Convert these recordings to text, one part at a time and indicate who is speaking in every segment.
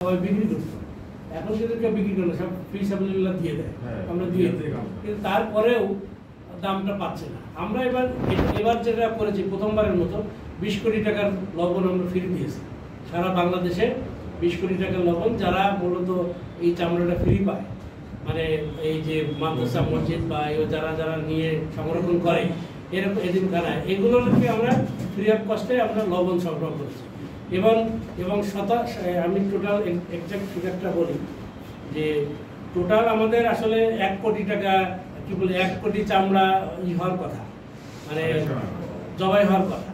Speaker 1: সবাই বিক্রি করতো, এখন কিন্তু কেউ বিক্রি করে না, সব ফিসাবিলিল্লাহ দিয়ে দেয়, আমরা দিয়ে দিই, কিন্তু তারপরেও দামটা পাচ্ছে না। আমরা এবার যেটা করেছি প্রথমবারের মতো 20 কোটি টাকার লবণ আমরা ফ্রি দিয়েছি সারা বাংলাদেশে। 20 কোটি টাকার লবণ যারা মূলত এই চামড়াটা ফ্রি পায়, মানে এই যে মাদ্রাসা মসজিদ বা যারা যারা নিয়ে সংরক্ষণ করে এরকম এতিমখানায়, এগুলোকে আমরা ফ্রি অফ কস্টে আমরা লবণ সরবরাহ করেছি। এবং আমি টোটাল এক্সাক্ট ফিগারটা বলি যে টোটাল আমাদের আসলে 1 কোটি টাকা, কি বলে 1 কোটি চামড়া হওয়ার কথা, মানে জবাই হওয়ার কথা,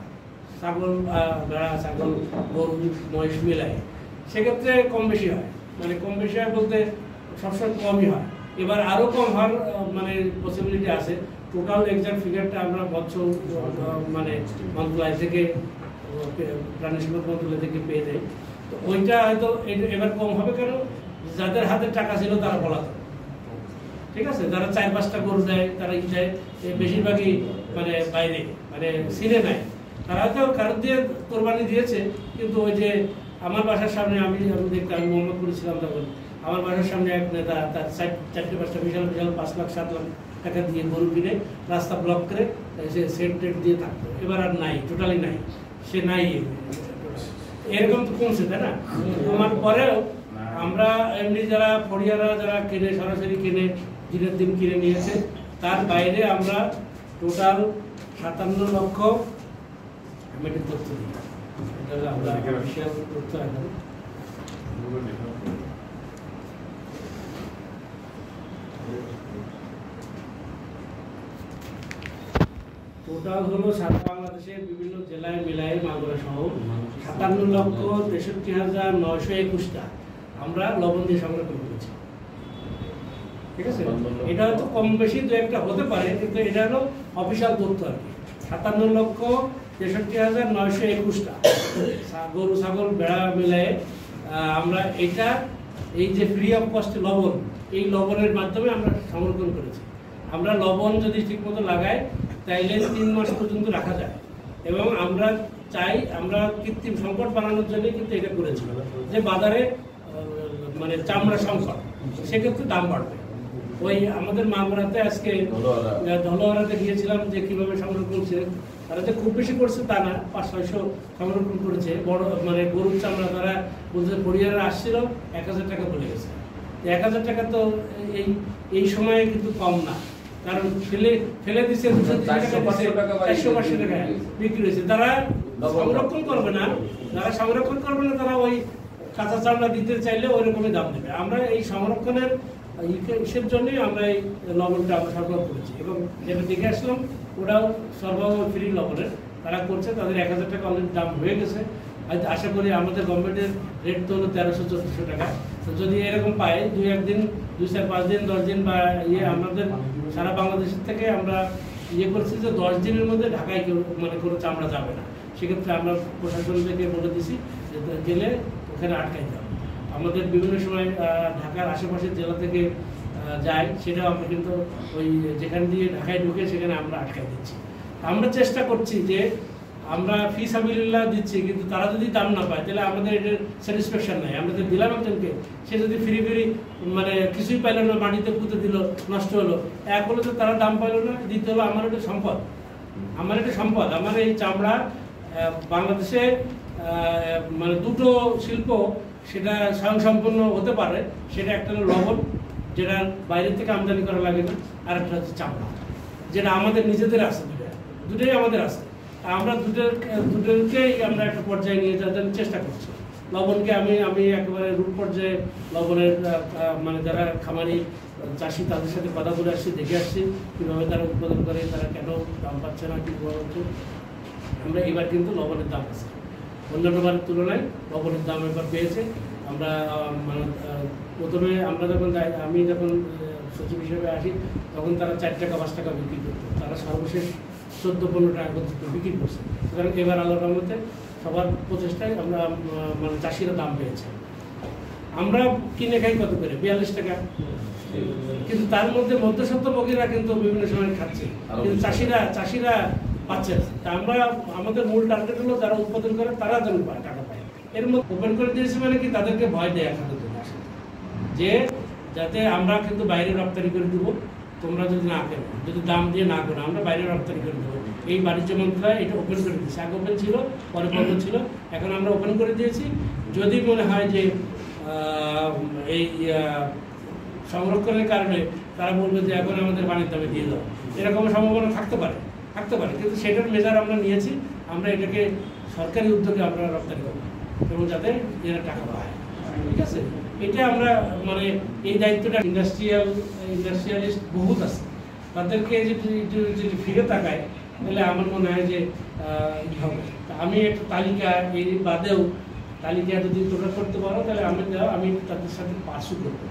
Speaker 1: ছাগল ভেড়া ছাগল গরু মহিষ মিলায়। সেক্ষেত্রে কম বেশি হয়, মানে কম বেশি হয় বলতে সবসময় কমই হয়। এবার আরও কম হওয়ার মানে পসিবিলিটি আছে। টোটাল এক্সাক্ট ফিগারটা আমরা বছর মানে মন্ত্রণালয় থেকে, প্রাণী সম্পদ মন্ত্রণালয় থেকে পেয়ে যাই। তো ওইটা হয়তো এবার কম হবে, কেন যাদের হাতে টাকা ছিল তারা বলাতো, ঠিক আছে, যারা 4-5টা গরু দেয় তারা দেয়, বেশিরভাগই মানে বাইরে, মানে সিনে নেয়। তারা হয়তো কারোর দিয়ে কোরবানি দিয়েছে, কিন্তু ওই যে আমার বাসার সামনে আমি দেখতাম, আমি মোহাম্মদপুরে ছিলাম তখন, আমার বাসার সামনে এক নেতা তার 4-5টা বিশাল বিশাল 5 লাখ 7 লাখ টাকা দিয়ে গরু কিনে রাস্তা ব্লক করে সে সেট টেট দিয়ে থাকতো। এবার আর নাই, টোটালি নাই, সে নাই। এরকম তো কমছে, তাই না? আমার পরেও আমরা এমনি যারা ফড়িয়ারা যারা কিনে, সরাসরি কিনে দিনের দিন কিনে নিয়েছে, তার বাইরে আমরা টোটাল 57 লক্ষ মেট্রিক তথ্য দিই। আমরা অফিসিয়াল তথ্য এখন টোটাল হলো সারা বাংলাদেশের বিভিন্ন জেলায় মিলায় মাগুরা সহ 57,63,921টা আমরা লবণ দিয়ে সংরক্ষণ করেছি। ঠিক আছে, এটা হয়তো কম বেশি দু একটা হতে পারে, কিন্তু এটা হলো অফিসিয়াল তথ্য আর কি। 57,63,921টা গরু ছাগল ভেড়া মিলায় আমরা এটা, এই যে ফ্রি অফ কস্ট লবণ, এই লবণের মাধ্যমে আমরা সংরক্ষণ করেছি। আমরা লবণ যদি ঠিকমতো লাগাই তাইলে 3 মাস পর্যন্ত রাখা যায়। এবং আমরা চাই, আমরা কৃত্রিম সংকট বানানোর জন্য কিন্তু এটা করেছি, যে বাজারে মানে চামড়া সংকট, সেক্ষেত্রে দাম বাড়বে। ওই আমাদের মাগুরাতে আজকে ধলোয়ারাতে গিয়েছিলাম, যে কীভাবে সংরক্ষণ করছে, তারা যে খুব বেশি করছে তা না, 500-600 সংরক্ষণ করেছে। বড় মানে গরুর চামড়া তারা বলছে, পরিবারে আসছিল 1000 টাকা বলে গেছে। 1000 টাকা তো এই সময়ে কিন্তু কম না, কারণ ফেলে দিচ্ছে 200-300 টাকা 400-500 টাকা বিক্রি হয়েছে। তারা সংরক্ষণ করবে না, তারা ওই কাঁচা চামড়া দিতে চাইলে ওই রকমই দাম দেবে। আমরা এই সংরক্ষণের ইসের জন্যই আমরা এই লবণটা আমরা সরবরাহ করেছি। এবং যেটা দেখে আসলাম ওরাও সরবরাহ ফ্রি লবণের তারা করছে, তাদের 1000 টাকা অলরেডি দাম হয়ে গেছে। হয়তো আশা করি আমাদের গভর্নমেন্টের রেট তো হলো 1300-1400 টাকা। তো যদি এরকম পাই 2-1 দিন, 2-4-5 দিন, 10 দিন বা আমাদের সারা বাংলাদেশের থেকে আমরা করছি যে 10 দিনের মধ্যে ঢাকায় মানে কোনো চামড়া যাবে না। সেক্ষেত্রে আমরা প্রশাসন থেকে বলে দিছি যে গেলে ওখানে আটকাই যাবে। আমাদের বিভিন্ন সময় ঢাকার আশেপাশের জেলা থেকে যায়, সেটাও আমরা কিন্তু ওই যেখান দিয়ে ঢাকায় ঢুকে সেখানে আমরা আটকাই দিচ্ছি। আমরা চেষ্টা করছি যে আমরা ফিসাবিলিল্লাহ দিচ্ছি, কিন্তু তারা যদি দাম না পায় তাহলে আমাদের এটার স্যাটিসফ্যাকশন নাই। আমরা তো দিলাম একজনকে, সে যদি ফ্রি মানে কিছুই পাইল না, মাটিতে পুঁতে দিল, নষ্ট হলো, এক হলে তো তারা দাম পাইল না, দিতে হলো। আমার এটা সম্পদ, আমার এই চামড়া বাংলাদেশে মানে দুটো শিল্প সেটা স্বয়ংসম্পূর্ণ হতে পারে। সেটা একটা হলো লবণ, যেটা বাইরের থেকে আমদানি করা লাগে না, আর একটা হচ্ছে চামড়া, যেটা আমাদের নিজেদের আছে। দুটোই আমাদের আছে। আমরা দুটোকেই আমরা একটা পর্যায়ে নিয়ে যাওয়ার জন্য চেষ্টা করছি। লবণকে আমি একেবারে রূপ পর্যায়ে লবণের মানে যারা খামারি চাষি তাদের সাথে কথা বলে আসছি, দেখে আসছি কীভাবে তারা উৎপাদন করে, তারা কেন দাম পাচ্ছে না, কী হচ্ছে। আমরা এবার কিন্তু লবণের দাম আছে, অন্যান্যবারের তুলনায় লবণের দাম এবার পেয়েছে। আমরা মানে প্রথমে আমি যখন সচিব হিসেবে আসি তখন তারা 4 টাকা 5 টাকা বিক্রি করতো, তারা সর্বশেষ 14-15 টাকা পর্যন্ত বিক্রি করছে। সুতরাং এবার আল্লাহর রহমতে সবার প্রচেষ্টায় আমরা মানে চাষিরা দাম পেয়েছে। আমরা কিনে খাই কত করে? 42 টাকা। কিন্তু তার মধ্যে মধ্যস্বত্বভোগীরা কিন্তু বিভিন্ন সময় খাচ্ছে, কিন্তু চাষিরা পাচ্ছে না। তা আমরা আমাদের মূল টার্গেট হলো যারা উৎপাদন করে তারা যেন টাকা পায়। এর মধ্যে ওপেন করে দিয়েছি মানে কি তাদেরকে ভয় দেয়া খাদ্য আসলে যে যাতে আমরা কিন্তু বাইরে রপ্তানি করে দেবো, তোমরা যদি না কেন, যদি দাম দিয়ে না করো আমরা বাইরে রপ্তানি করে দেবো। এই বাণিজ্য মন্ত্রণালয় এটা ওপেন করে দিয়েছে, আগে ওপেন ছিল, পরে বন্ধ ছিল, এখন আমরা ওপেন করে দিয়েছি। যদি মনে হয় যে এই সংরক্ষণের কারণে তারা বলবে যে এখন আমাদের পানির দামে দিয়ে দাও, এরকম সম্ভাবনা থাকতে পারে, কিন্তু সেটার মেজার আমরা নিয়েছি। আমরা এটাকে সরকারি উদ্যোগে আমরা রপ্তানি করবো এবং যাতে এরা টাকা পায়, ঠিক আছে। এটা আমরা মানে এই দায়িত্বটা ইন্ডাস্ট্রিয়ালিস্ট বহুত আছে, তাদেরকে যদি ফিরে তাকায় তাহলে আমার মনে হয় যে হবে। আমি একটা তালিকা এই বাদেও তালিকা যদি তোমরা করতে পারো তাহলে আমি তাদের সাথে পার্শ্ব করবো।